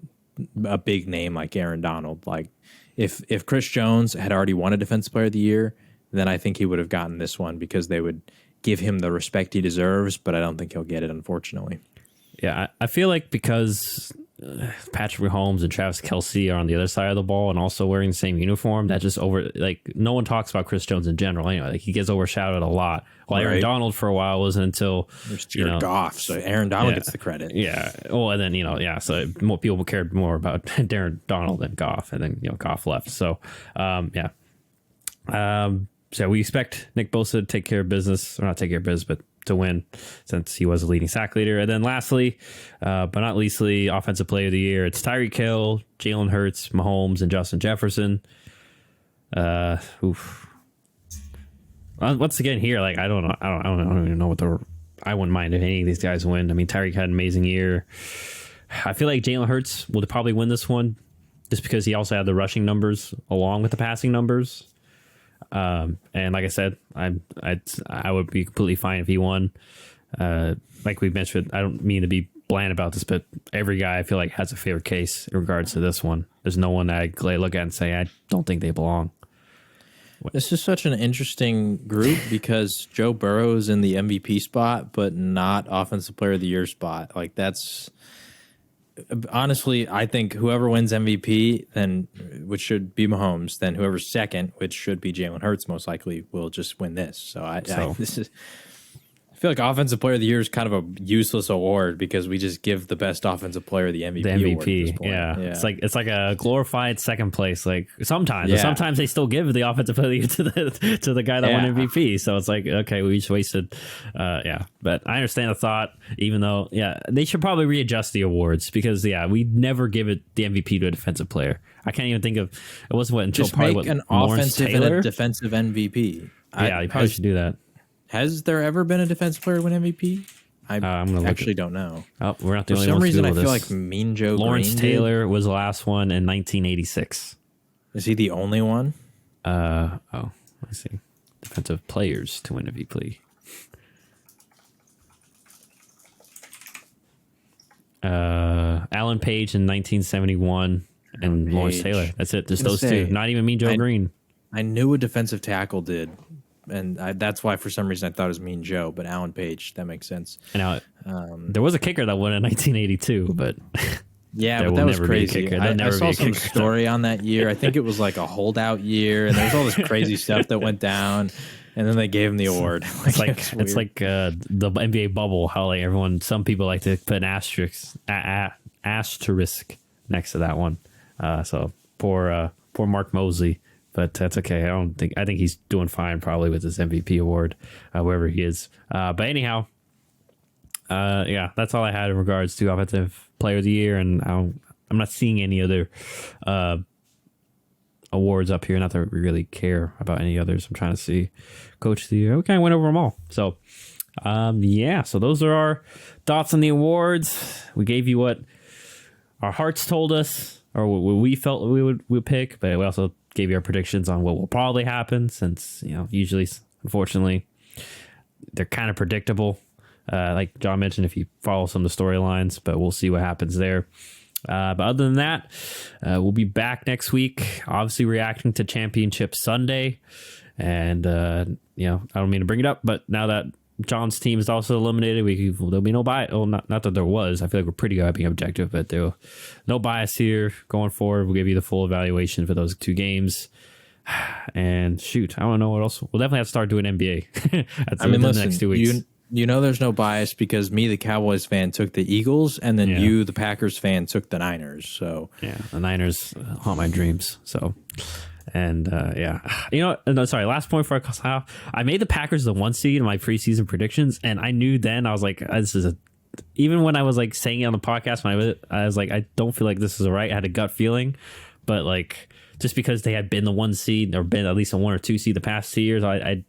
a big name like Aaron Donald. Like if Chris Jones had already won a Defensive Player of the Year, then I think he would have gotten this one because they would give him the respect he deserves. But I don't think he'll get it, unfortunately. Yeah, I feel like because Patrick Mahomes and Travis Kelce are on the other side of the ball and also wearing the same uniform, that just no one talks about Chris Jones in general anyway. Like he gets overshadowed a lot. While Aaron Donald for a while wasn't until Jared Goff, so Aaron Donald gets the credit. Yeah. Well, and then so more people cared more about Aaron Donald than Goff, and then Goff left. So so we expect Nick Bosa to take care of business, or not take care of business, but to win since he was a leading sack leader. And then lastly, but not leastly, Offensive Player of the Year. It's Tyreek Hill, Jalen Hurts, Mahomes, and Justin Jefferson. Once again here, like I don't even know I wouldn't mind if any of these guys win. I mean, Tyreek had an amazing year. I feel like Jalen Hurts will probably win this one just because he also had the rushing numbers along with the passing numbers. And like I said, I would be completely fine if he won. Like we mentioned, I don't mean to be bland about this, but every guy I feel like has a favorite case in regards to this one. There's no one that I look at and say I don't think they belong. This is such an interesting group because Joe Burrow is in the MVP spot, but not Offensive Player of the Year spot. Like that's honestly, I think whoever wins MVP, then which should be Mahomes, then whoever's second, which should be Jalen Hurts, most likely will just win this. So I feel like Offensive Player of the Year is kind of a useless award because we just give the best offensive player the MVP. The MVP, yeah. It's like a glorified second place. Like sometimes they still give the Offensive Player of the Year to the guy that won MVP. So it's like, okay, we just wasted. But I understand the thought. Even though, they should probably readjust the awards because we never give it the MVP to a defensive player. I can't even think of it wasn't until just probably make an offensive and a defensive MVP. You probably should do that. Has there ever been a defensive player to win MVP? I'm gonna actually don't know. Oh, we're not the For only some ones. reason, I feel feel like Mean Joe Lawrence Green Taylor was the last one in 1986. Is he the only one? Let's see. Defensive players to win MVP. Alan Page in 1971 and Lawrence Taylor. That's it. Just those two. Not even Mean Joe Green. I knew a defensive tackle did, and that's why for some reason I thought it was Mean Joe, but Alan Page, that makes sense. And now, there was a kicker that won in 1982, but yeah, but that was crazy. I saw some story on that year. I think it was like a holdout year, and there was all this crazy stuff that went down, and then they gave him the award. It's like the NBA bubble. How like some people like to put an asterisk next to that one. So poor Mark Mosley. But that's okay. I think he's doing fine probably with his MVP award, wherever he is. But anyhow, yeah, that's all I had in regards to Offensive Player of the Year, and I'm not seeing any other awards up here. Not that we really care about any others. I'm trying to see Coach of the Year. We kind of went over them all. So, yeah. So those are our thoughts on the awards. We gave you what our hearts told us, or what we felt we would pick, but we also gave you our predictions on what will probably happen, since usually, unfortunately, they're kind of predictable. Like John mentioned, if you follow some of the storylines, but we'll see what happens there. But other than that, we'll be back next week, obviously reacting to Championship Sunday. And, I don't mean to bring it up, but now that John's team is also eliminated, there'll be no bias. Well, not that there was. I feel like we're pretty good at being objective, but there'll no bias here going forward. We'll give you the full evaluation for those two games. And shoot, I don't know what else. We'll definitely have to start doing NBA. Listen, the next 2 weeks. There's no bias because me, the Cowboys fan, took the Eagles, and then you, the Packers fan, took the Niners. So yeah, the Niners haunt my dreams. So. And yeah, last point for Kyle. I made the Packers the 1 seed in my preseason predictions, and I knew then, I was like, even when I was like saying it on the podcast, when I was like, I don't feel like this is right. I had a gut feeling, but like just because they had been the 1 seed or been at least a 1 or 2 seed the past 2 years, I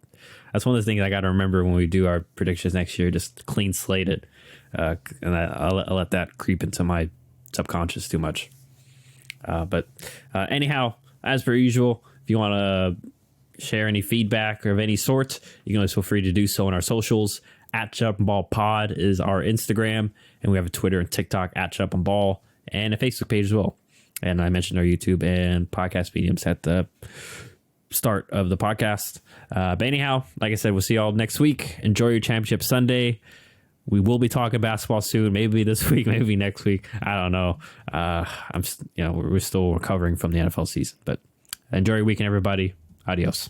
that's one of the things I got to remember when we do our predictions next year. Just clean slate it, and I'll let that creep into my subconscious too much. But anyhow. As per usual, if you want to share any feedback or of any sort, you can always feel free to do so on our socials. @JumpandBallPod is our Instagram, and we have a Twitter and TikTok @JumpandBall, and a Facebook page as well. And I mentioned our YouTube and podcast mediums at the start of the podcast. But anyhow, like I said, we'll see y'all next week. Enjoy your Championship Sunday. We will be talking basketball soon. Maybe this week, maybe next week. I don't know. We're still recovering from the NFL season. But enjoy your weekend, everybody. Adios.